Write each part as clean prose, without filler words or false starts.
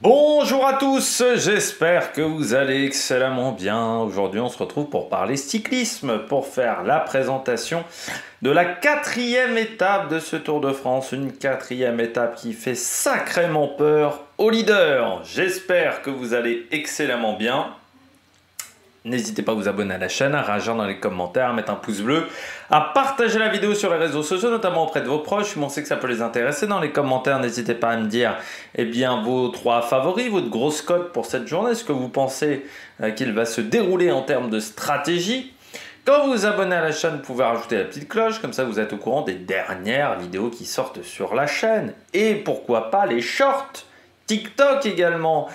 Bonjour à tous, j'espère que vous allez excellemment bien. Aujourd'hui, on se retrouve pour parler cyclisme, pour faire la présentation de la quatrième étape de ce Tour de France. Une quatrième étape qui fait sacrément peur aux leaders. J'espère que vous allez excellemment bien. N'hésitez pas à vous abonner à la chaîne, à réagir dans les commentaires, à mettre un pouce bleu, à partager la vidéo sur les réseaux sociaux, notamment auprès de vos proches. On sait que ça peut les intéresser. Dans les commentaires, n'hésitez pas à me dire vos 3 favoris, votre grosse cote pour cette journée, ce que vous pensez qu'il va se dérouler en termes de stratégie. Quand vous vous abonnez à la chaîne, vous pouvez rajouter la petite cloche, comme ça vous êtes au courant des dernières vidéos qui sortent sur la chaîne. Et pourquoi pas les shorts TikTok également,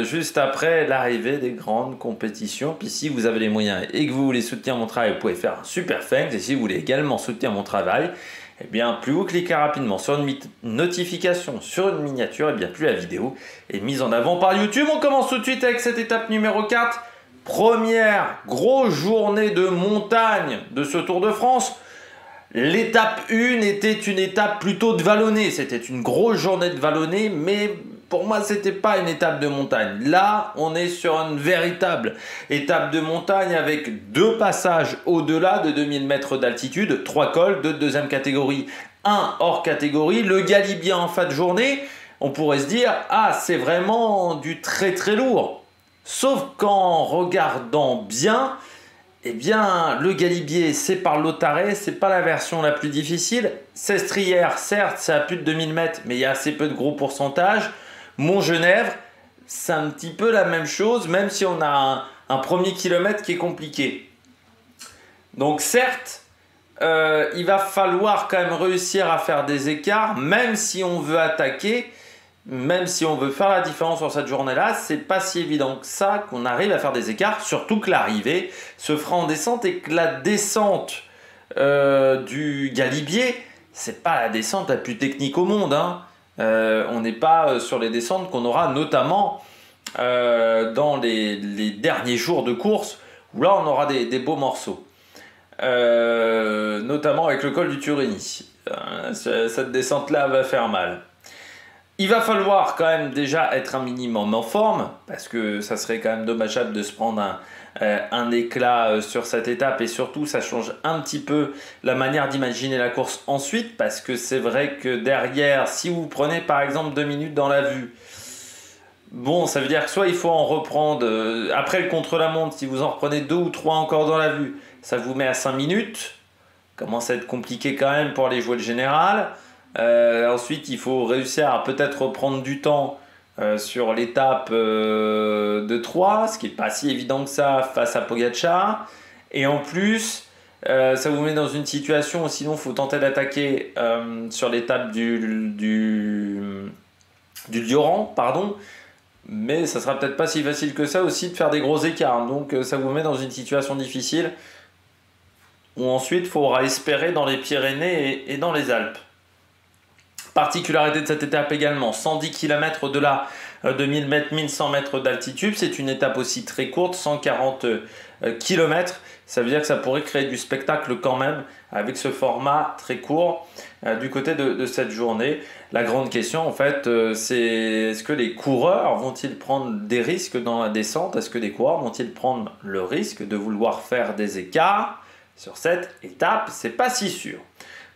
juste après l'arrivée des grandes compétitions. Puis si vous avez les moyens et que vous voulez soutenir mon travail, vous pouvez faire un super thanks. Et si vous voulez également soutenir mon travail, plus vous cliquez rapidement sur une notification, sur une miniature, plus la vidéo est mise en avant par YouTube. On commence tout de suite avec cette étape numéro 4. Première grosse journée de montagne de ce Tour de France. L'étape 1 était une étape plutôt de vallonnée, c'était une grosse journée de vallonnée, mais pour moi c'était pas une étape de montagne. Là, on est sur une véritable étape de montagne avec 2 passages au-delà de 2000 mètres d'altitude, 3 cols de deuxième catégorie, 1 hors catégorie, le Galibier en fin de journée. On pourrait se dire, ah c'est vraiment du très très lourd. Sauf qu'en regardant bien, le Galibier, c'est par Lautaret, c'est pas la version la plus difficile. Sestrières, certes, c'est à plus de 2000 mètres, mais il y a assez peu de gros pourcentages. Montgenèvre, c'est un petit peu la même chose, même si on a un premier kilomètre qui est compliqué. Donc certes, il va falloir quand même réussir à faire des écarts, même si on veut attaquer. Même si on veut faire la différence sur cette journée-là, c'est pas si évident que ça qu'on arrive à faire des écarts, surtout que l'arrivée se fera en descente et que la descente du Galibier, c'est pas la descente la plus technique au monde. On n'est pas sur les descentes qu'on aura notamment dans les derniers jours de course, où là on aura des beaux morceaux. Notamment avec le col du Turini. Cette descente-là va faire mal. Il va falloir quand même déjà être un minimum en forme, parce que ça serait quand même dommageable de se prendre un éclat sur cette étape, et surtout ça change un petit peu la manière d'imaginer la course ensuite, parce que c'est vrai que derrière, si vous prenez par exemple 2 minutes dans la vue, bon, ça veut dire que soit il faut en reprendre, après le contre-la-montre, si vous en reprenez 2 ou 3 encore dans la vue, ça vous met à 5 minutes, commence à être compliqué quand même pour aller jouer le général. Ensuite, il faut réussir à peut-être reprendre du temps sur l'étape de 3, ce qui n'est pas si évident que ça face à Pogačar. Et en plus, ça vous met dans une situation où sinon il faut tenter d'attaquer sur l'étape du Lioran, pardon. Mais ça sera peut-être pas si facile que ça aussi de faire des gros écarts. Donc ça vous met dans une situation difficile où ensuite il faudra espérer dans les Pyrénées et dans les Alpes. Particularité de cette étape également, 110 km au-delà de 1000 mètres, 1100 mètres d'altitude. C'est une étape aussi très courte, 140 km. Ça veut dire que ça pourrait créer du spectacle quand même avec ce format très court du côté de cette journée. La grande question en fait, c'est est-ce que les coureurs vont-ils prendre des risques dans la descente? Est-ce que les coureurs vont-ils prendre le risque de vouloir faire des écarts sur cette étape? C'est pas si sûr.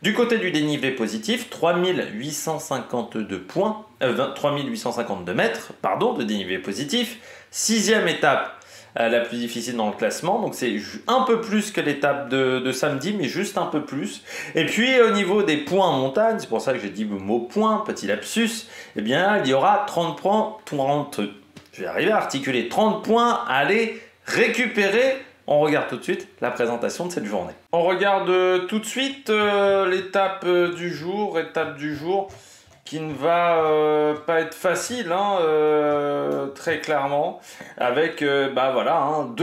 Du côté du dénivelé positif, 3852 points, 3852 mètres de dénivelé positif. 6e étape la plus difficile dans le classement, donc c'est un peu plus que l'étape de samedi, mais juste un peu plus. Et puis au niveau des points en montagne, c'est pour ça que j'ai dit le mot point, petit lapsus, il y aura 30 points, je vais arriver à articuler 30 points à aller récupérer. On regarde tout de suite la présentation de cette journée. On regarde tout de suite l'étape du jour qui ne va pas être facile, très clairement, avec 2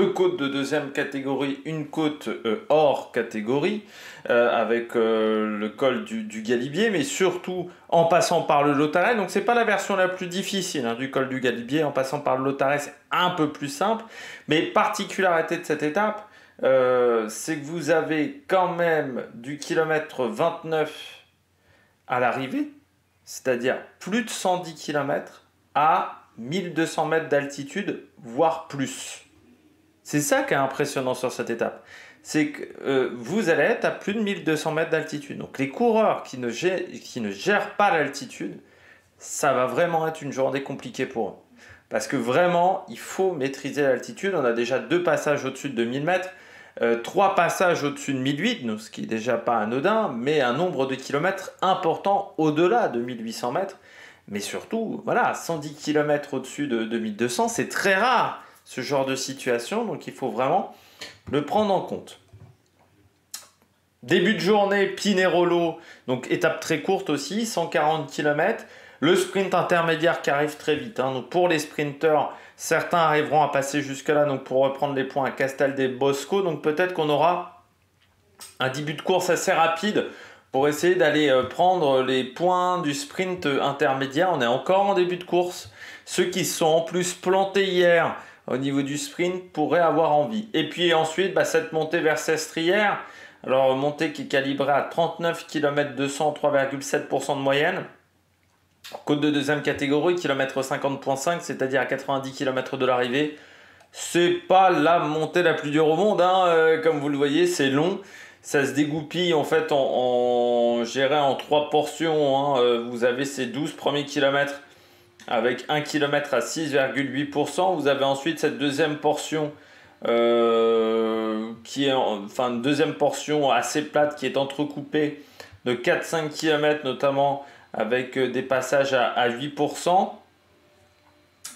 côtes de deuxième catégorie, une côte hors catégorie, avec le col du Galibier, mais surtout en passant par le Lautaret. Donc c'est pas la version la plus difficile du col du Galibier, en passant par le Lautaret c'est un peu plus simple, mais particularité de cette étape, c'est que vous avez quand même du kilomètre 29 à l'arrivée, c'est-à-dire plus de 110 km, à 1200 mètres d'altitude, voire plus. C'est ça qui est impressionnant sur cette étape. C'est que vous allez être à plus de 1200 mètres d'altitude. Donc les coureurs qui ne gèrent pas l'altitude, ça va vraiment être une journée compliquée pour eux. Parce que vraiment, il faut maîtriser l'altitude. On a déjà 2 passages au-dessus de 2000 mètres, 3 passages au-dessus de 1008, ce qui n'est déjà pas anodin, mais un nombre de kilomètres important au-delà de 1800 mètres. Mais surtout, voilà, 110 km au-dessus de 1200, c'est très rare ce genre de situation, donc il faut vraiment le prendre en compte. Début de journée, Pinerolo, donc étape très courte aussi, 140 km. Le sprint intermédiaire qui arrive très vite. Donc pour les sprinteurs, certains arriveront à passer jusque-là donc pour reprendre les points à Castel del Bosco. Donc peut-être qu'on aura un début de course assez rapide pour essayer d'aller prendre les points du sprint intermédiaire. On est encore en début de course. Ceux qui se sont en plus plantés hier au niveau du sprint pourraient avoir envie. Et puis ensuite, cette montée vers Sestrières. Alors montée qui est calibrée à 39 km 200, 3,7% de moyenne. Côte de deuxième catégorie, kilomètre 50.5, c'est-à-dire à 90 km de l'arrivée. C'est pas la montée la plus dure au monde, comme vous le voyez, c'est long. Ça se dégoupille en fait je dirais en 3 portions. Vous avez ces 12 premiers kilomètres avec 1 km à 6,8%. Vous avez ensuite cette deuxième portion qui est une deuxième portion assez plate qui est entrecoupée de 4-5 km notamment avec des passages à 8%.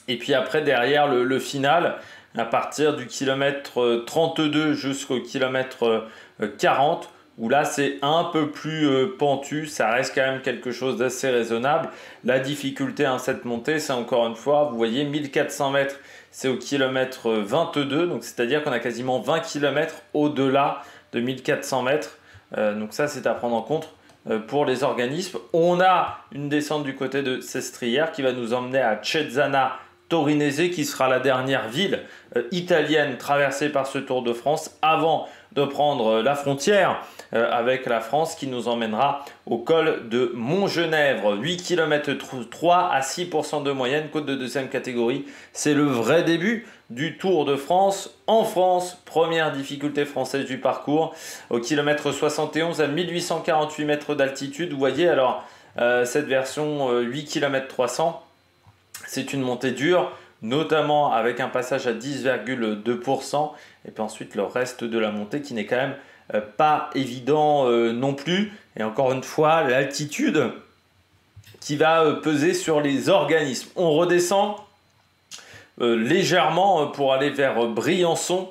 Et puis après derrière le final, à partir du kilomètre 32 jusqu'au kilomètre 40, où là c'est un peu plus pentu, ça reste quand même quelque chose d'assez raisonnable. La difficulté cette montée, c'est encore une fois, vous voyez 1400 mètres, c'est au kilomètre 22, donc c'est-à-dire qu'on a quasiment 20 km au-delà de 1400 mètres. Donc ça c'est à prendre en compte pour les organismes. On a une descente du côté de Sestrières qui va nous emmener à Cesana Torinese, qui sera la dernière ville italienne traversée par ce Tour de France avant de prendre la frontière avec la France, qui nous emmènera au col de Montgenèvre. 8 km 3 à 6% de moyenne, côte de deuxième catégorie. C'est le vrai début du Tour de France en France. Première difficulté française du parcours, au kilomètre 71 à 1848 mètres d'altitude. Vous voyez alors cette version 8 km 300, c'est une montée dure, notamment avec un passage à 10,2%, et puis ensuite le reste de la montée qui n'est quand même pas évident non plus. Et encore une fois, l'altitude qui va peser sur les organismes. On redescend légèrement pour aller vers Briançon,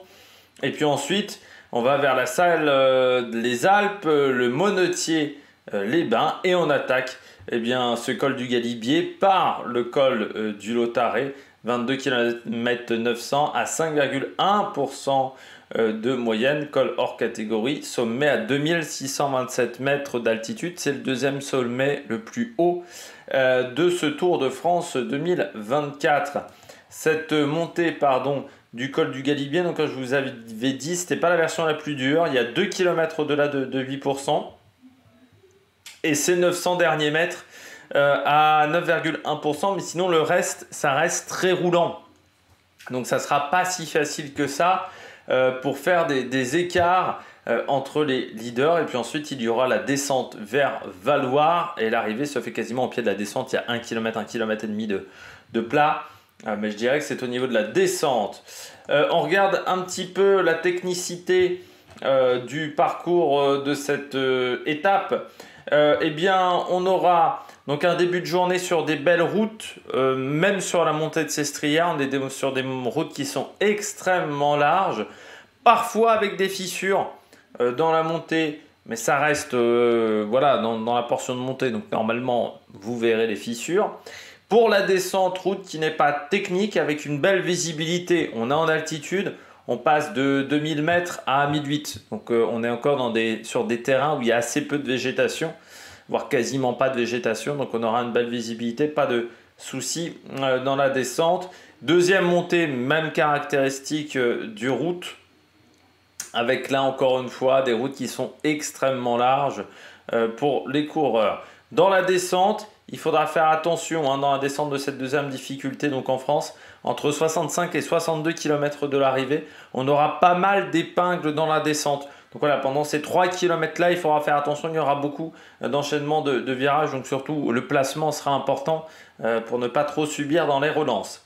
et puis ensuite on va vers la salle les Alpes, le Monetier, les Bains, et on attaque ce col du Galibier par le col du Lautaret, 22 km 900 à 5,1% de moyenne, col hors catégorie, sommet à 2627 mètres d'altitude. C'est le deuxième sommet le plus haut de ce Tour de France 2024. Cette montée du col du Galibier, donc comme je vous avais dit, c'était pas la version la plus dure. Il y a 2 km au-delà de 8%. Et ces 900 derniers mètres à 9,1%, mais sinon le reste, ça reste très roulant. Donc ça ne sera pas si facile que ça pour faire des écarts entre les leaders. Et puis ensuite, il y aura la descente vers Valloire, et l'arrivée se fait quasiment au pied de la descente. Il y a 1 km, 1,5 km de plat, mais je dirais que c'est au niveau de la descente. On regarde un petit peu la technicité du parcours de cette étape. On aura donc un début de journée sur des belles routes, même sur la montée de Sestrières, on est sur des routes qui sont extrêmement larges, parfois avec des fissures dans la montée, mais ça reste dans la portion de montée, donc normalement vous verrez les fissures. Pour la descente, route qui n'est pas technique, avec une belle visibilité, on est en altitude. On passe de 2000 mètres à 1008. Donc on est encore sur des terrains où il y a assez peu de végétation, voire quasiment pas de végétation. Donc on aura une belle visibilité, pas de soucis dans la descente. Deuxième montée, même caractéristique du route, avec là encore une fois des routes qui sont extrêmement larges pour les coureurs. Dans la descente, il faudra faire attention dans la descente de cette deuxième difficulté, donc en France, entre 65 et 62 km de l'arrivée, on aura pas mal d'épingles dans la descente. Donc voilà, pendant ces 3 km là, il faudra faire attention, il y aura beaucoup d'enchaînements de virages, donc surtout le placement sera important pour ne pas trop subir dans les relances.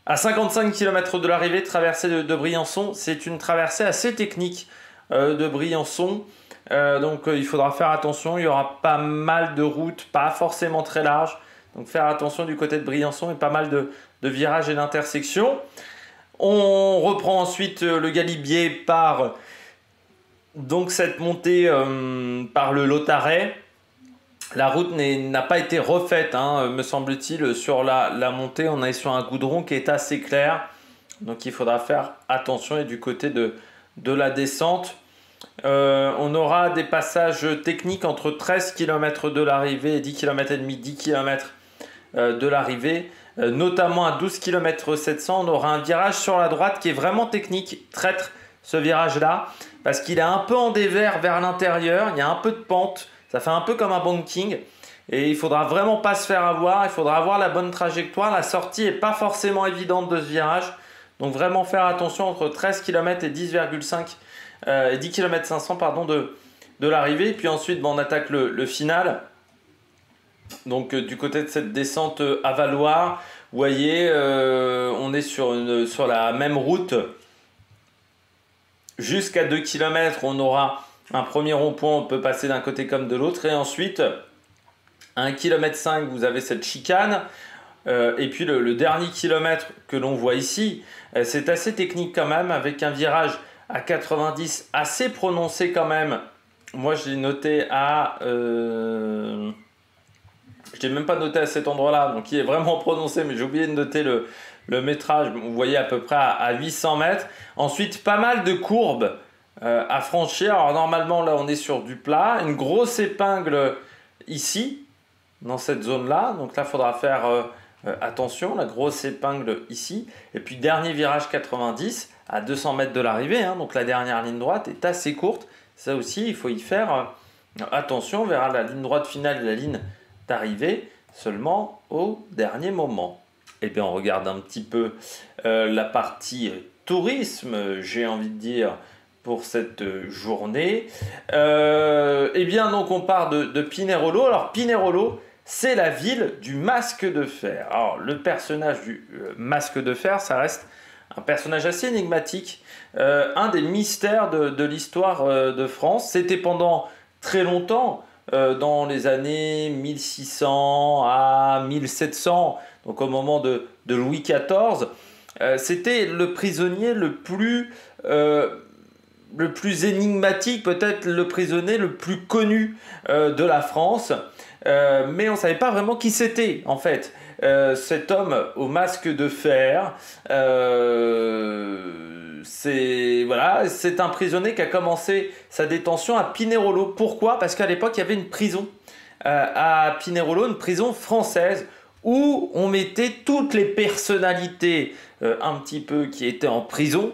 À 55 km de l'arrivée, traversée de Briançon, c'est une traversée assez technique de Briançon. Donc il faudra faire attention, il y aura pas mal de routes, pas forcément très larges. Donc faire attention du côté de Briançon et pas mal de virages et d'intersections. On reprend ensuite le Galibier par donc cette montée par le Lotaret. La route n'a pas été refaite, me semble-t-il, sur la montée. On est sur un goudron qui est assez clair. Donc il faudra faire attention. Et du côté de la descente, on aura des passages techniques entre 13 km de l'arrivée et 10 km et demi, 10 km de l'arrivée. Notamment à 12 km 700, on aura un virage sur la droite qui est vraiment technique, traître ce virage-là, parce qu'il est un peu en dévers vers l'intérieur, il y a un peu de pente. Ça fait un peu comme un banking et il faudra vraiment pas se faire avoir, il faudra avoir la bonne trajectoire. La sortie n'est pas forcément évidente de ce virage, donc vraiment faire attention entre 13 km et 10,5 et 10 km 500 pardon, de l'arrivée. Puis ensuite, on attaque le final. Donc du côté de cette descente à Valoir, vous voyez, on est sur la même route. Jusqu'à 2 km, on aura un premier rond-point, on peut passer d'un côté comme de l'autre. Et ensuite, à 1,5 km, vous avez cette chicane. Et puis le dernier kilomètre que l'on voit ici, c'est assez technique quand même, avec un virage à 90 assez prononcé quand même. Moi, je l'ai noté à... je l'ai même pas noté à cet endroit-là, donc il est vraiment prononcé, mais j'ai oublié de noter le métrage. Vous voyez à peu près à 800 mètres. Ensuite, pas mal de courbes à franchir. Alors normalement là on est sur du plat, une grosse épingle ici dans cette zone là, donc là il faudra faire attention, la grosse épingle ici, et puis dernier virage 90 à 200 mètres de l'arrivée, donc la dernière ligne droite est assez courte, ça aussi il faut y faire attention, on verra la ligne droite finale et la ligne d'arrivée seulement au dernier moment. Et bien on regarde un petit peu la partie tourisme, j'ai envie de dire, pour cette journée. Eh bien, donc on part de Pinerolo. Alors, Pinerolo, c'est la ville du masque de fer. Alors, le personnage du masque de fer, ça reste un personnage assez énigmatique. Un des mystères de l'histoire de France. C'était pendant très longtemps, dans les années 1600 à 1700, donc au moment de Louis XIV, c'était le prisonnier le plus énigmatique, peut-être le prisonnier le plus connu de la France, mais on ne savait pas vraiment qui c'était en fait. Cet homme au masque de fer, c'est un prisonnier qui a commencé sa détention à Pinerolo. Pourquoi? Parce qu'à l'époque il y avait une prison à Pinerolo, une prison française, où on mettait toutes les personnalités un petit peu qui étaient en prison,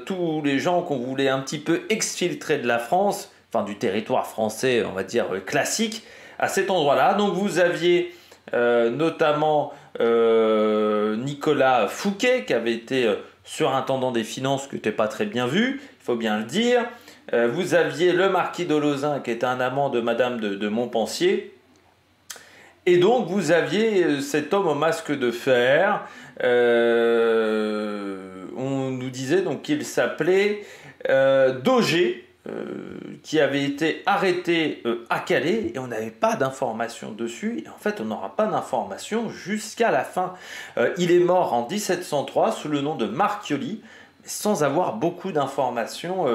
tous les gens qu'on voulait un petit peu exfiltrer de la France, enfin du territoire français, on va dire classique, à cet endroit-là. Donc vous aviez notamment Nicolas Fouquet, qui avait été surintendant des finances, qui n'était pas très bien vu, il faut bien le dire. Vous aviez le marquis de Lauzun, qui était un amant de Madame de Montpensier. Et donc vous aviez cet homme au masque de fer, on nous disait donc qu'il s'appelait Daugé, qui avait été arrêté à Calais, et on n'avait pas d'informations dessus, et en fait on n'aura pas d'informations jusqu'à la fin. Il est mort en 1703 sous le nom de Marchioli, sans avoir beaucoup d'informations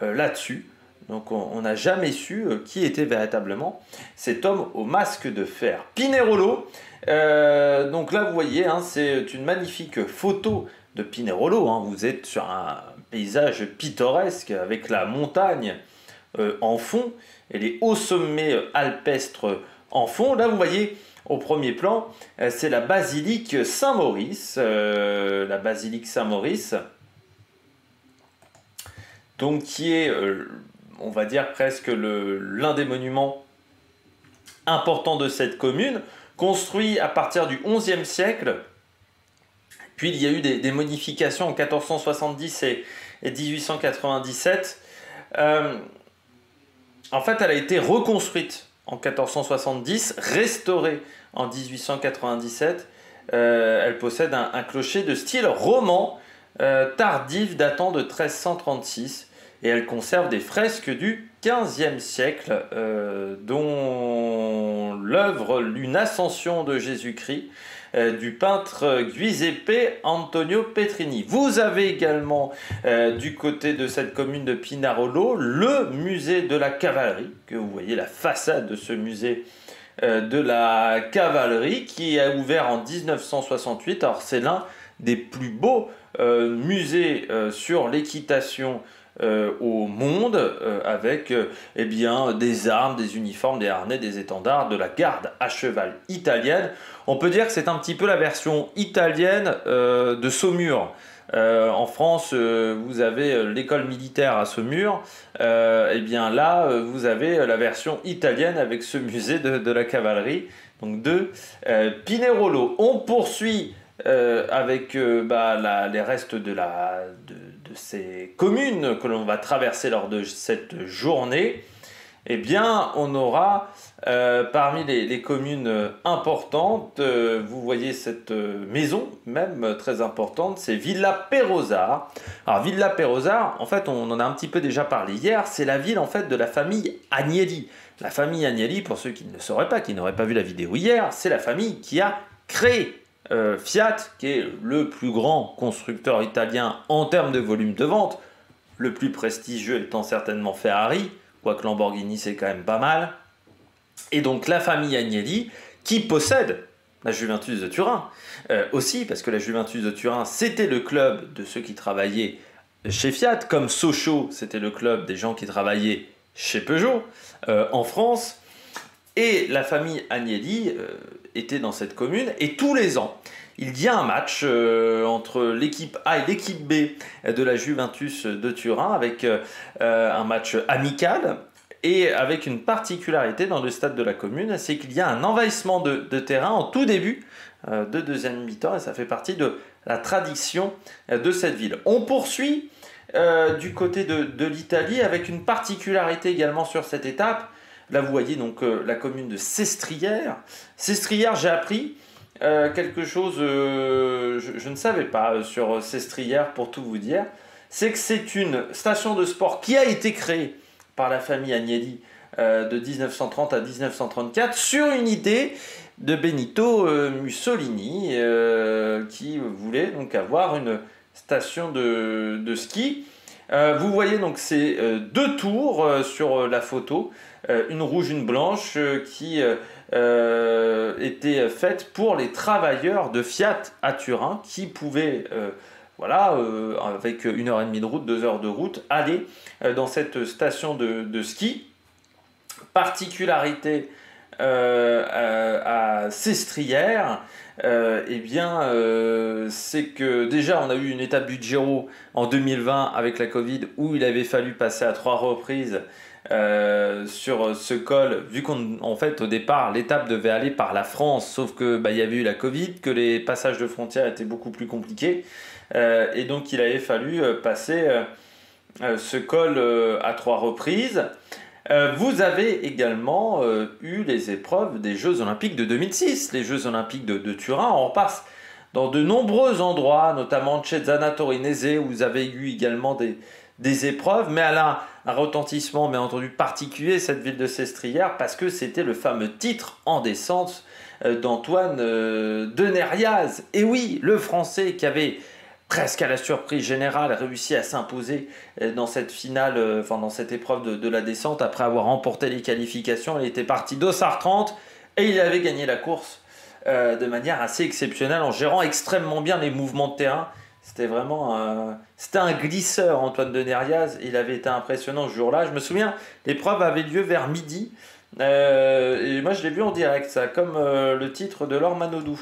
là-dessus. Donc on n'a jamais su qui était véritablement cet homme au masque de fer. Pinerolo, donc là vous voyez, c'est une magnifique photo de Pinerolo. Vous êtes sur un paysage pittoresque avec la montagne en fond et les hauts sommets alpestres en fond. Là vous voyez au premier plan, c'est la basilique Saint-Maurice. La basilique Saint-Maurice, donc qui est... on va dire presque l'un des monuments important de cette commune, construit à partir du XIe siècle. Puis il y a eu des modifications en 1470 et 1897. En fait, elle a été reconstruite en 1470, restaurée en 1897. Elle possède un clocher de style roman tardif datant de 1336 et elle conserve des fresques du XVe siècle dont l'œuvre Une Ascension de Jésus-Christ du peintre Giuseppe Antonio Petrini. Vous avez également du côté de cette commune de Pinarolo le musée de la cavalerie, que vous voyez la façade de ce musée de la cavalerie qui a ouvert en 1968. Alors c'est l'un des plus beaux musées sur l'équitation au monde avec eh bien, des armes, des uniformes, des harnais, des étendards de la garde à cheval italienne. On peut dire que c'est un petit peu la version italienne de Saumur. En France, vous avez l'école militaire à Saumur. Et bien là, vous avez la version italienne avec ce musée de la cavalerie, donc de Pinerolo. On poursuit avec les restes de ces communes que l'on va traverser lors de cette journée. Eh bien, on aura parmi les communes importantes, vous voyez cette maison même très importante, c'est Villa Perosar. Alors Villa Perosar, en fait, on en a un petit peu déjà parlé hier, c'est la ville en fait de la famille Agnelli. La famille Agnelli, pour ceux qui ne le sauraient pas, qui n'auraient pas vu la vidéo hier, c'est la famille qui a créé Fiat, qui est le plus grand constructeur italien en termes de volume de vente, le plus prestigieux étant certainement Ferrari, quoique Lamborghini c'est quand même pas mal. Et donc la famille Agnelli qui possède la Juventus de Turin aussi, parce que la Juventus de Turin c'était le club de ceux qui travaillaient chez Fiat, comme Sochaux c'était le club des gens qui travaillaient chez Peugeot en France. Et la famille Agnelli était dans cette commune et tous les ans il y a un match entre l'équipe A et l'équipe B de la Juventus de Turin avec un match amical et avec une particularité dans le stade de la commune, c'est qu'il y a un envahissement de terrain en tout début de deuxième mi-temps et ça fait partie de la tradition de cette ville. On poursuit du côté de l'Italie avec une particularité également sur cette étape. Là vous voyez donc la commune de Sestrières. Sestrières, j'ai appris quelque chose, je ne savais pas sur Sestrières pour tout vous dire, c'est que c'est une station de sport qui a été créée par la famille Agnelli de 1930 à 1934 sur une idée de Benito Mussolini qui voulait donc avoir une station de ski. Vous voyez donc ces deux tours sur la photo, une rouge, une blanche, qui étaient faites pour les travailleurs de Fiat à Turin qui pouvaient, avec 1h30 de route, 2 heures de route, aller dans cette station de ski. Particularité à Sestrières, c'est que déjà on a eu une étape du Giro en 2020 avec la Covid où il avait fallu passer à 3 reprises sur ce col, vu qu'en fait au départ l'étape devait aller par la France, sauf que il y avait eu la Covid, que les passages de frontières étaient beaucoup plus compliqués et donc il avait fallu passer ce col à 3 reprises. Vous avez également eu les épreuves des Jeux Olympiques de 2006, les Jeux Olympiques de Turin. On passe dans de nombreux endroits, notamment Cesana Torinese, où vous avez eu également des épreuves, mais elle a un retentissement bien entendu particulier, cette ville de Sestrières, parce que c'était le fameux titre en descente d'Antoine Deneriaz. Et oui, le Français qui avait presque à la surprise générale, réussi à s'imposer dans cette finale, dans cette épreuve de la descente, après avoir remporté les qualifications. Il était parti d'Ossard 30 et il avait gagné la course de manière assez exceptionnelle en gérant extrêmement bien les mouvements de terrain. C'était vraiment c'était un glisseur, Antoine Deneriaz. Il avait été impressionnant ce jour-là. Je me souviens, l'épreuve avait lieu vers midi. Et moi, je l'ai vu en direct, ça, comme le titre de Laure Manodou.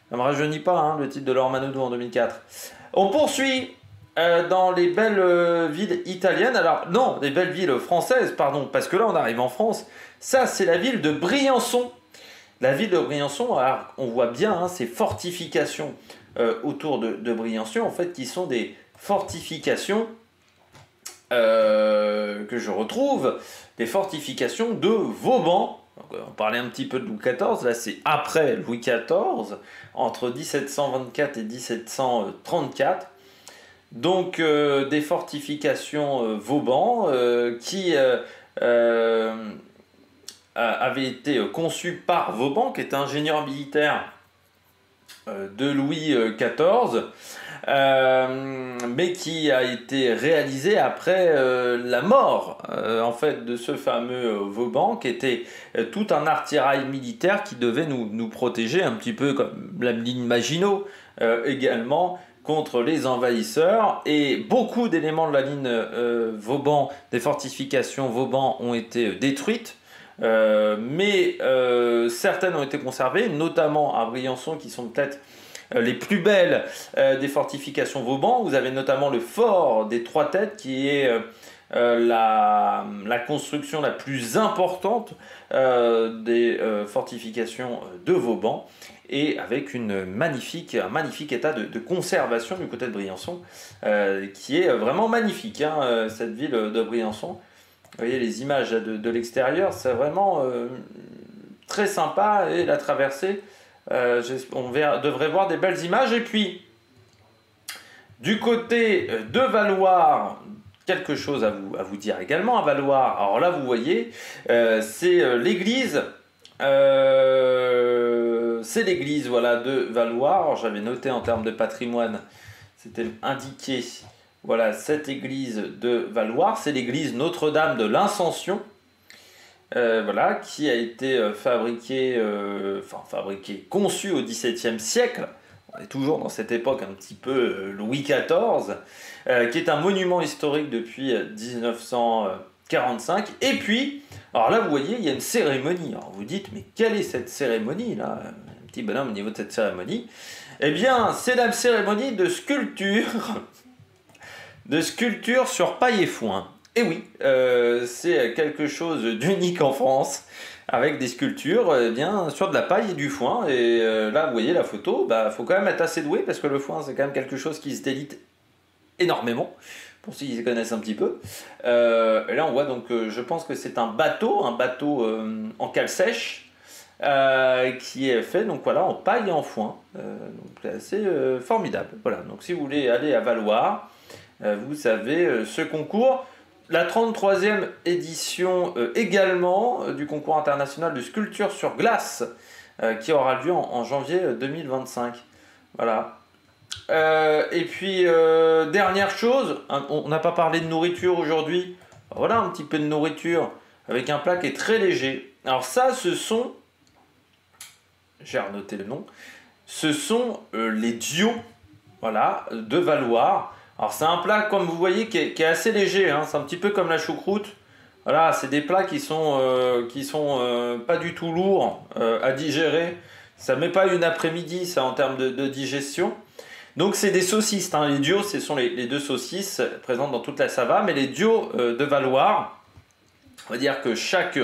Ça ne me rajeunit pas, le titre de Laure Manodou en 2004. On poursuit dans les belles villes italiennes. Alors non, les belles villes françaises, pardon, parce que là on arrive en France. Ça, c'est la ville de Briançon. La ville de Briançon, alors, on voit bien hein, ces fortifications autour de Briançon, en fait, qui sont des fortifications que je retrouve, des fortifications de Vauban. Donc, on parlait un petit peu de Louis XIV, là c'est après Louis XIV, entre 1724 et 1734. Donc des fortifications Vauban qui avaient été conçues par Vauban, qui est ingénieur militaire de Louis XIV, mais qui a été réalisé après la mort en fait de ce fameux Vauban, qui était tout un attirail militaire qui devait nous protéger un petit peu comme la ligne Maginot également contre les envahisseurs, et beaucoup d'éléments de la ligne Vauban, des fortifications Vauban ont été détruites. Mais certaines ont été conservées, notamment à Briançon, qui sont peut-être les plus belles des fortifications Vauban. Vous avez notamment le fort des Trois Têtes, qui est la construction la plus importante des fortifications de Vauban, et avec un magnifique état de conservation du côté de Briançon, qui est vraiment magnifique, hein, cette ville de Briançon. Vous voyez les images de l'extérieur, c'est vraiment très sympa, et la traversée, on devrait voir des belles images. Et puis, du côté de Valloire, quelque chose à vous dire également à Valloire. Alors là, vous voyez, c'est l'église. C'est l'église voilà, de Valloire. Alors, j'avais noté en termes de patrimoine, c'était indiqué. Voilà, cette église de Valloire, c'est l'église Notre-Dame de l'Ascension, voilà, qui a été conçue au XVIIe siècle. On est toujours dans cette époque un petit peu Louis XIV, qui est un monument historique depuis 1945. Et puis, alors là, vous voyez, il y a une cérémonie. Alors vous dites, mais quelle est cette cérémonie là? Un petit bonhomme au niveau de cette cérémonie. Eh bien, c'est la cérémonie de sculpture. De sculpture sur paille et foin. Et oui, c'est quelque chose d'unique en France, avec des sculptures bien, sur de la paille et du foin. Et là, vous voyez la photo, faut quand même être assez doué, parce que le foin, c'est quand même quelque chose qui se délite énormément, pour ceux qui se connaissent un petit peu. Et là, on voit donc, je pense que c'est un bateau en cale sèche, qui est fait donc voilà en paille et en foin. Donc c'est assez formidable. Voilà, donc si vous voulez aller à Valloire, vous avez ce concours, la 33e édition également du concours international de sculpture sur glace, qui aura lieu en janvier 2025. Voilà. Et puis, dernière chose, on n'a pas parlé de nourriture aujourd'hui. Voilà un petit peu de nourriture avec un plat qui est très léger. Alors ça, ce sont, j'ai renoté le nom, ce sont les dios, voilà, de Valloire. Alors c'est un plat, comme vous voyez, qui est assez léger, hein. C'est un petit peu comme la choucroute. Voilà, c'est des plats qui sont pas du tout lourds à digérer. Ça ne met pas une après-midi, ça, en termes de digestion. Donc c'est des saucisses, hein. Les dios, ce sont les deux saucisses présentes dans toute la Savoie, mais les dios de Valloire, on va dire que chaque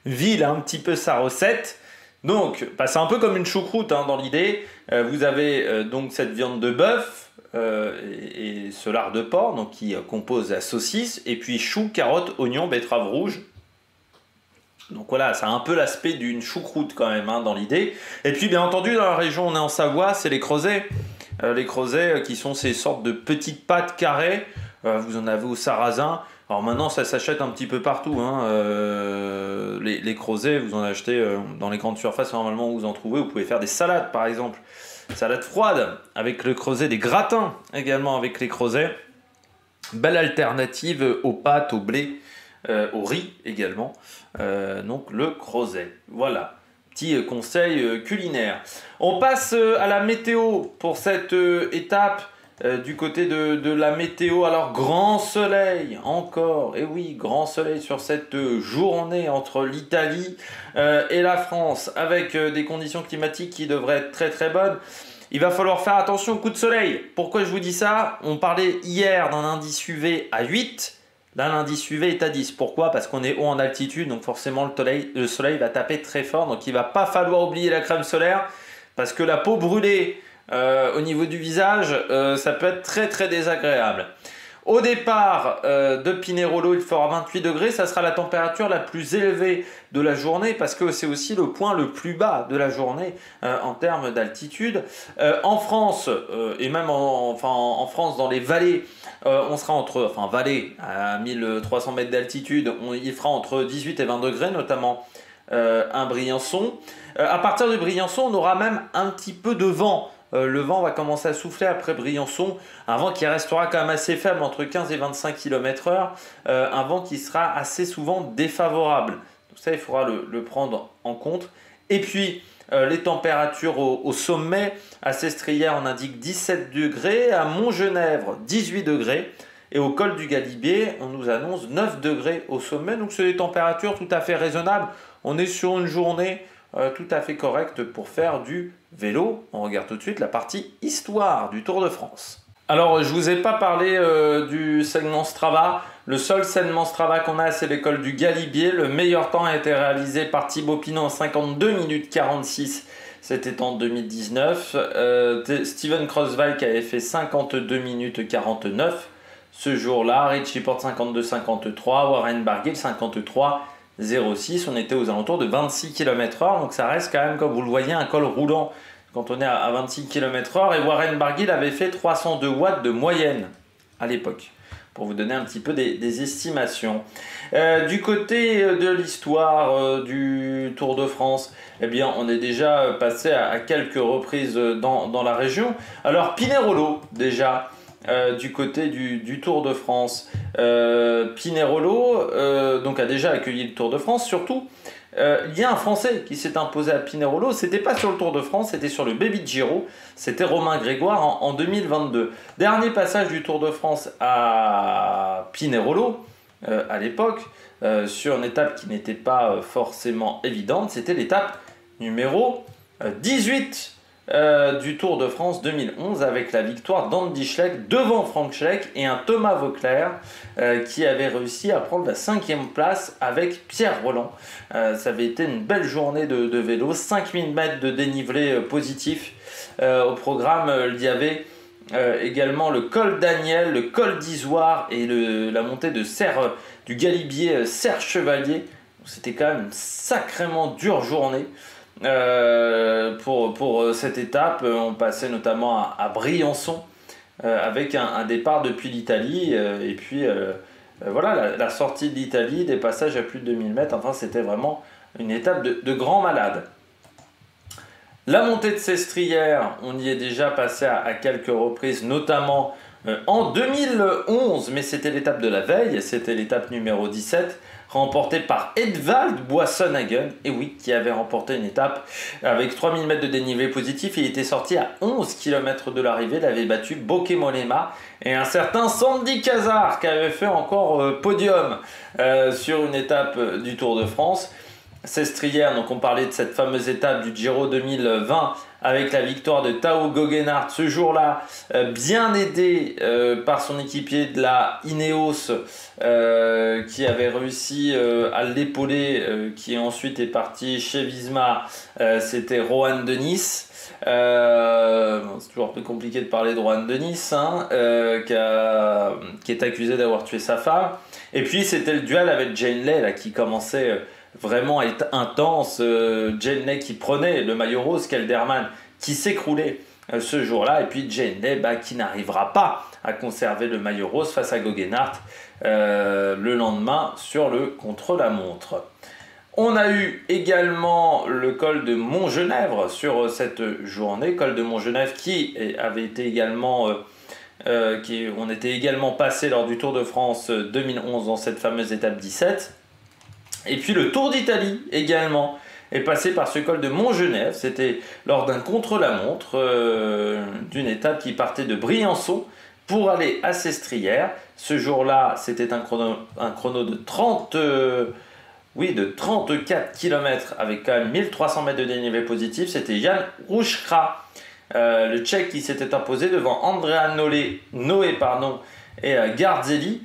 ville a un petit peu sa recette. Donc, c'est un peu comme une choucroute, hein, dans l'idée. Vous avez donc cette viande de bœuf, et ce lard de porc, donc, qui compose la saucisse, et puis choux, carottes, oignons, betteraves rouges. Donc voilà, ça a un peu l'aspect d'une choucroute quand même, hein, dans l'idée. Et puis bien entendu, dans la région où on est en Savoie, c'est les creusets. Les creusets qui sont ces sortes de petites pâtes carrées. Vous en avez au sarrasin. Alors maintenant, ça s'achète un petit peu partout, hein. Les creusets, vous en achetez dans les grandes surfaces, normalement, vous en trouvez. Vous pouvez faire des salades, par exemple. Salade froide avec le creuset, des gratins également avec les creusets. Belle alternative aux pâtes, au blé, au riz également. Donc le creuset. Voilà, petit conseil culinaire. On passe à la météo pour cette étape. Du côté de la météo, alors grand soleil encore, et oui, grand soleil sur cette journée entre l'Italie et la France, avec des conditions climatiques qui devraient être très très bonnes. il va falloir faire attention au coup de soleil. Pourquoi je vous dis ça? On parlait hier d'un indice UV à 8. Là, l'indice UV est à 10. Pourquoi? Parce qu'on est haut en altitude, donc forcément le soleil va taper très fort. Donc il ne va pas falloir oublier la crème solaire, parce que la peau brûlée au niveau du visage, ça peut être très très désagréable. Au départ de Pinerolo, il fera 28 degrés. Ça sera la température la plus élevée de la journée, parce que c'est aussi le point le plus bas de la journée en termes d'altitude. En France, et même en France, dans les vallées, on sera vallées à 1300 mètres d'altitude, il fera entre 18 et 20 degrés, notamment à Briançon. À partir de Briançon, on aura même un petit peu de vent. Le vent va commencer à souffler après Briançon, un vent qui restera quand même assez faible, entre 15 et 25 km/h, un vent qui sera assez souvent défavorable. Donc ça, il faudra le prendre en compte. Et puis, les températures au sommet, à Sestrières, on indique 17 degrés, à Montgenèvre, 18 degrés, et au col du Galibier, on nous annonce 9 degrés au sommet. Donc, c'est des températures tout à fait raisonnables. On est sur une journée tout à fait correcte pour faire du vélo. On regarde tout de suite la partie histoire du Tour de France. Alors, je ne vous ai pas parlé du segment Strava. Le seul segment Strava qu'on a, c'est l'école du Galibier. Le meilleur temps a été réalisé par Thibaut Pinot en 52 minutes 46. C'était en 2019. Steven Crosswell qui avait fait 52 minutes 49 ce jour-là. Richie Porte 52-53. Warren Barguil 53-06. On était aux alentours de 26 km/h. Donc ça reste quand même, comme vous le voyez, un col roulant quand on est à 26 km/h. Et Warren Barguil avait fait 302 watts de moyenne à l'époque, pour vous donner un petit peu des estimations. Du côté de l'histoire du Tour de France, eh bien, on est déjà passé à quelques reprises dans la région. Alors, Pinerolo, déjà, du côté du Tour de France. Pinerolo donc a déjà accueilli le Tour de France, surtout. Il y a un Français qui s'est imposé à Pinerolo. C'était pas sur le Tour de France, c'était sur le Baby Giro. C'était Romain Grégoire en 2022. Dernier passage du Tour de France à Pinerolo à l'époque, sur une étape qui n'était pas forcément évidente. C'était l'étape numéro 18 du Tour de France 2011, avec la victoire d'Andy Schleck devant Frank Schleck et un Thomas Voeckler qui avait réussi à prendre la 5e place avec Pierre Rolland. Ça avait été une belle journée de vélo, 5000 mètres de dénivelé positif. Au programme, il y avait également le col Daniel, le col d'Izoire et la montée du Galibier Serre Chevalier. C'était quand même une sacrément dure journée. Pour cette étape, on passait notamment à Briançon avec un départ depuis l'Italie et puis voilà la sortie de l'Italie, des passages à plus de 2000 mètres. Enfin, c'était vraiment une étape de grand malade. La montée de Sestrières, on y est déjà passé à quelques reprises, notamment en 2011, mais c'était l'étape de la veille, c'était l'étape numéro 17, remportée par Edvald Boasson-Hagen, et oui, qui avait remporté une étape avec 3000 mètres de dénivelé positif. Il était sorti à 11 km de l'arrivée, il avait battu Bokeh Mollema et un certain Sandy Cazard qui avait fait encore podium sur une étape du Tour de France. Sestrières, donc on parlait de cette fameuse étape du Giro 2020 avec la victoire de Tao Geoghegan ce jour-là, bien aidé par son équipier de la Ineos qui avait réussi à l'épauler, qui ensuite est parti chez Visma. C'était Rohan Dennis. C'est toujours un peu compliqué de parler de Rohan Dennis, hein, qui est accusé d'avoir tué sa femme. Et puis c'était le duel avec Jane Lay là, qui commençait vraiment à être intense. Jane Lay qui prenait le maillot rose, Kelderman qui s'écroulait ce jour-là, et puis Jane Lay qui n'arrivera pas à conserver le maillot rose face à Geoghegan le lendemain sur le contre-la-montre. On a eu également le col de Montgenèvre sur cette journée, col de Montgenèvre qui avait été également on était également passé lors du Tour de France 2011 dans cette fameuse étape 17. Et puis le Tour d'Italie également est passé par ce col de Montgenèvre. C'était lors d'un contre-la-montre d'une étape qui partait de Briançon pour aller à Sestrières. Ce jour-là, c'était un chrono de 34 km avec quand même 1300 mètres de dénivelé positif. C'était Jan Rouchkra le Tchèque qui s'était imposé devant Andrea Noé et Garzelli.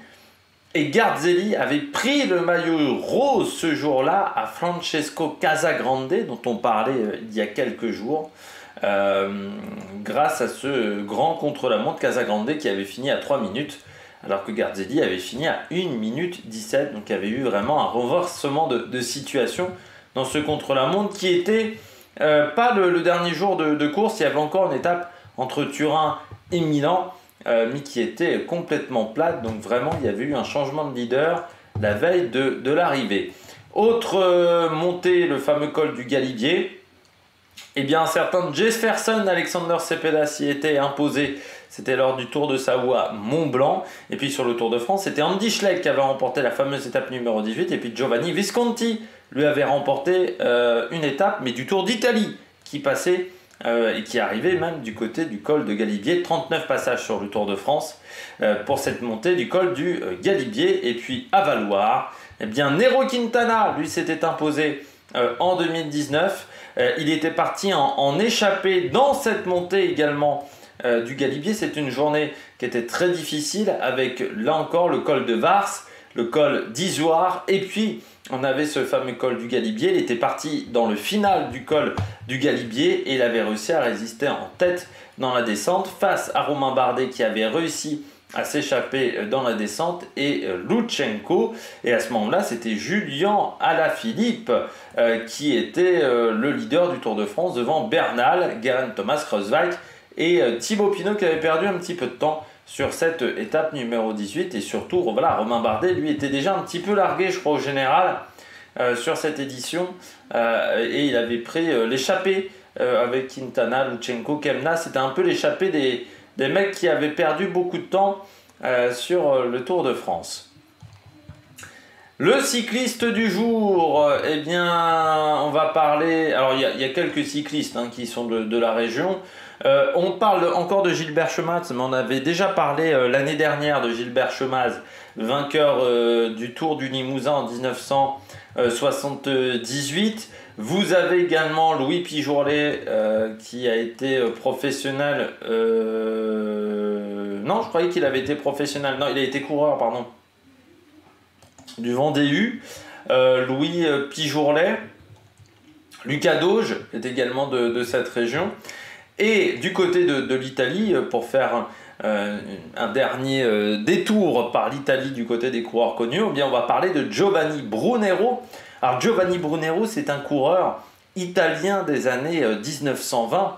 Et Garzelli avait pris le maillot rose ce jour-là à Francesco Casagrande, dont on parlait il y a quelques jours, grâce à ce grand contre-la-montre Casagrande qui avait fini à 3 minutes, alors que Garzelli avait fini à 1 minute 17. Donc il y avait eu vraiment un renversement de situation dans ce contre-la-montre qui était pas le dernier jour de course. Il y avait encore une étape entre Turin et Milan, mais qui était complètement plate. Donc vraiment, il y avait eu un changement de leader la veille de l'arrivée. Autre montée, le fameux col du Galibier. Eh bien, un certain Jefferson Alexander Cepeda s'y était imposé. C'était lors du Tour de Savoie Mont-Blanc. Et puis sur le Tour de France, c'était Andy Schleck qui avait remporté la fameuse étape numéro 18. Et puis Giovanni Visconti lui avait remporté une étape, mais du Tour d'Italie, qui passait et qui arrivait même du côté du col de Galibier. 39 passages sur le Tour de France pour cette montée du col du Galibier. Et puis à Valloire, eh bien Nero Quintana, lui, s'était imposé en 2019. Il était parti en échappée dans cette montée également du Galibier. C'est une journée qui était très difficile avec là encore le col de Vars, le col d'Izoard et puis on avait ce fameux col du Galibier. Il était parti dans le final du col du Galibier et il avait réussi à résister en tête dans la descente face à Romain Bardet qui avait réussi à s'échapper dans la descente et Lutsenko. Et à ce moment-là, c'était Julien Alaphilippe qui était le leader du Tour de France devant Bernal, Geraint Thomas, Kreuzweig et Thibaut Pinot qui avait perdu un petit peu de temps sur cette étape numéro 18. Et surtout, voilà, Romain Bardet, lui, était déjà un petit peu largué, je crois, au général sur cette édition. Et il avait pris l'échappée avec Quintana, Lutsenko, Kemna. C'était un peu l'échappée des mecs qui avaient perdu beaucoup de temps sur le Tour de France. Le cycliste du jour, eh bien, on va parler... Alors, il y a quelques cyclistes qui sont de la région. On parle encore de Gilbert Schemaz, mais on avait déjà parlé l'année dernière de Gilbert Schemaz, vainqueur du Tour du Limousin en 1978. Vous avez également Louis Pijourlet qui a été professionnel. Non, je croyais qu'il avait été professionnel. Non, il a été coureur, pardon. Du Vendée U. Louis Pijourlet. Lucas Doge est également de cette région. Et du côté de l'Italie, pour faire un dernier détour par l'Italie du côté des coureurs connus, eh bien on va parler de Giovanni Brunero. Alors Giovanni Brunero, c'est un coureur italien des années 1920.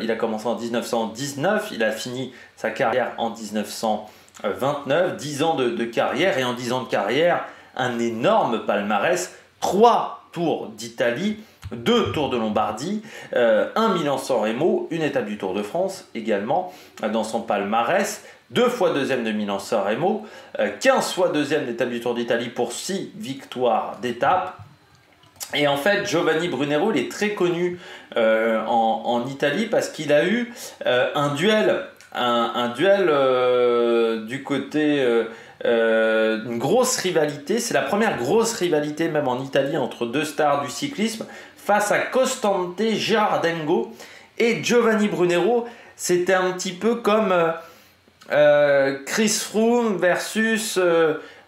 Il a commencé en 1919, il a fini sa carrière en 1929, 10 ans de carrière, et en 10 ans de carrière, un énorme palmarès, 3 Tours d'Italie, 2 Tours de Lombardie, un Milan-San Remo, une étape du Tour de France également dans son palmarès, 2 fois deuxième de Milan-San Remo, 15 fois deuxième d'étape du Tour d'Italie pour 6 victoires d'étape. Et en fait, Giovanni Brunero, il est très connu en Italie parce qu'il a eu un duel du côté... une grosse rivalité, c'est la première grosse rivalité même en Italie entre deux stars du cyclisme face à Costante Girardengo et Giovanni Brunero. C'était un petit peu comme Chris Froome versus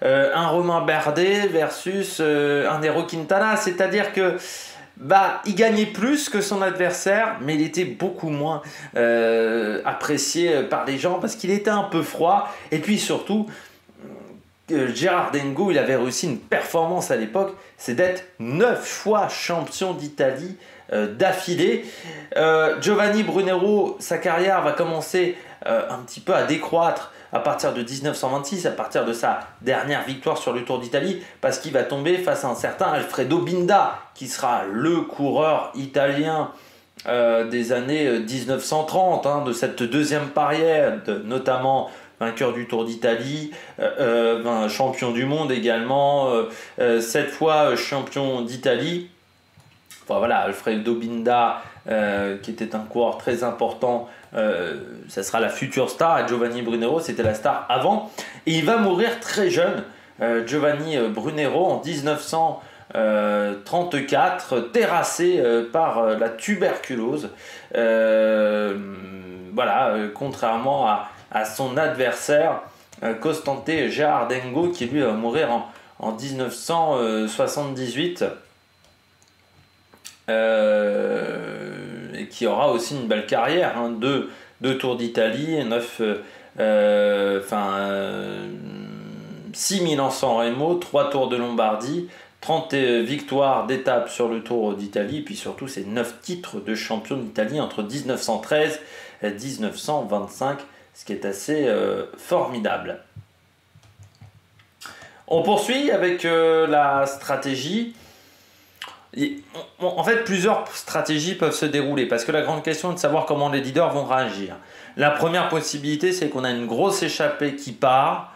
un Romain Bardet versus un Nero Quintana, c'est-à-dire que il gagnait plus que son adversaire, mais il était beaucoup moins apprécié par les gens parce qu'il était un peu froid. Et puis surtout, Girardengo, il avait réussi une performance à l'époque, c'est d'être 9 fois champion d'Italie d'affilée. Giovanni Brunero, sa carrière va commencer un petit peu à décroître à partir de 1926, à partir de sa dernière victoire sur le Tour d'Italie, parce qu'il va tomber face à un certain Alfredo Binda, qui sera le coureur italien des années 1930, de cette deuxième période, notamment vainqueur du Tour d'Italie, champion du monde également, 7 fois champion d'Italie. Enfin voilà, Alfredo Binda, qui était un coureur très important, ça sera la future star. Et Giovanni Brunero, c'était la star avant. Et il va mourir très jeune, Giovanni Brunero, en 1939. 34, terrassé par la tuberculose. Voilà, contrairement à son adversaire, Costante Gerardengo, qui lui va mourir en 1978. Et qui aura aussi une belle carrière, hein, deux Tours d'Italie, 6 Milan-San Remo, 3 Tours de Lombardie, 30 victoires d'étape sur le Tour d'Italie, et puis surtout ces 9 titres de champion d'Italie entre 1913 et 1925, ce qui est assez formidable. On poursuit avec la stratégie. En fait, plusieurs stratégies peuvent se dérouler parce que la grande question est de savoir comment les leaders vont réagir. La première possibilité, c'est qu'on a une grosse échappée qui part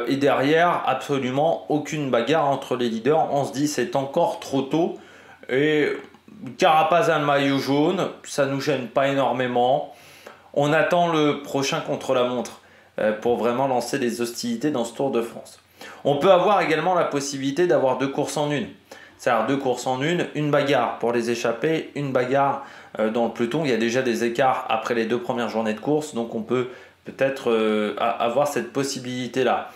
et derrière, absolument aucune bagarre entre les leaders. On se dit c'est encore trop tôt et Carapaz a le maillot jaune, ça ne nous gêne pas énormément. On attend le prochain contre-la-montre pour vraiment lancer des hostilités dans ce Tour de France. On peut avoir également la possibilité d'avoir 2 courses en une. C'est-à-dire 2 courses en une bagarre pour les échappés, une bagarre dans le peloton. Il y a déjà des écarts après les 2 premières journées de course, donc on peut peut-être avoir cette possibilité-là.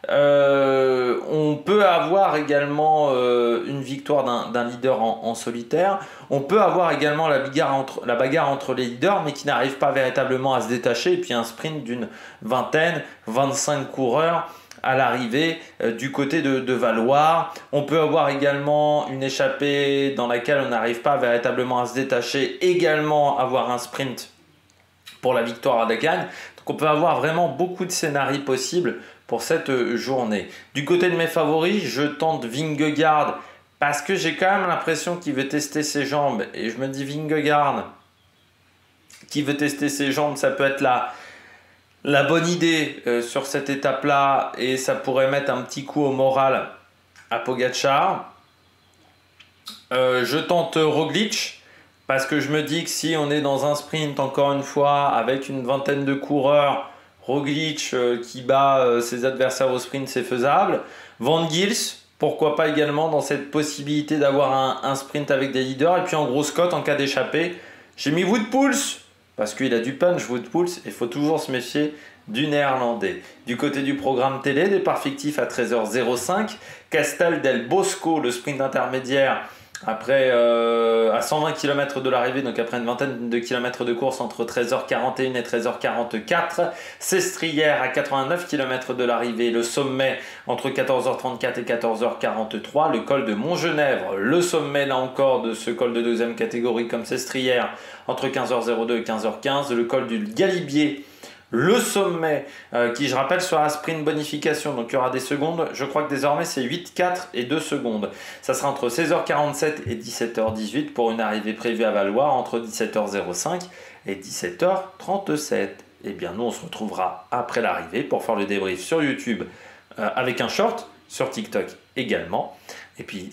On peut avoir également une victoire d'un leader en solitaire. On peut avoir également la bagarre entre les leaders, mais qui n'arrive pas véritablement à se détacher. Et puis un sprint d'une 25 coureurs à l'arrivée du côté de Valoir. On peut avoir également une échappée dans laquelle on n'arrive pas véritablement à se détacher, également avoir un sprint pour la victoire à la gagne. Donc on peut avoir vraiment beaucoup de scénarios possibles pour cette journée. Du côté de mes favoris, je tente Vingegaard parce que j'ai quand même l'impression qu'il veut tester ses jambes et je me dis Vingegaard qui veut tester ses jambes, ça peut être la bonne idée sur cette étape-là et ça pourrait mettre un petit coup au moral à Pogačar. Je tente Roglic parce que je me dis que si on est dans un sprint encore une fois avec une vingtaine de coureurs, Roglic qui bat ses adversaires au sprint, c'est faisable. Van Gils, pourquoi pas également dans cette possibilité d'avoir un sprint avec des leaders. Et puis en grosse cote en cas d'échappée, j'ai mis Wout Poels parce qu'il a du punch, Wout Poels, et il faut toujours se méfier du néerlandais. Du côté du programme télé, départ fictif à 13h05, Castel del Bosco, le sprint intermédiaire, après à 120 km de l'arrivée, donc après une vingtaine de kilomètres de course entre 13h41 et 13h44, Sestrière à 89 km de l'arrivée, le sommet entre 14h34 et 14h43, le col de Montgenèvre, le sommet là encore de ce col de deuxième catégorie comme Sestrière entre 15h02 et 15h15, le col du Galibier, le sommet qui je rappelle sera sprint bonification, donc il y aura des secondes, je crois que désormais c'est 8, 4 et 2 secondes. Ça sera entre 16h47 et 17h18 pour une arrivée prévue à Valoir entre 17h05 et 17h37. Et bien nous on se retrouvera après l'arrivée pour faire le débrief sur YouTube avec un short, sur TikTok également. Et puis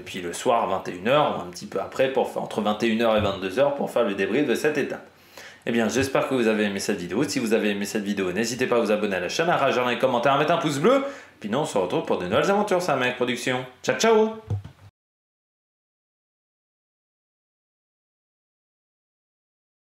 puis le soir à 21h ou un petit peu après entre 21h et 22h pour faire le débrief de cette étape. Eh bien, j'espère que vous avez aimé cette vidéo. Si vous avez aimé cette vidéo, n'hésitez pas à vous abonner à la chaîne, à réagir dans les commentaires, à mettre un pouce bleu. Puis nous, on se retrouve pour de nouvelles aventures sur la Mec Production. Ciao, ciao!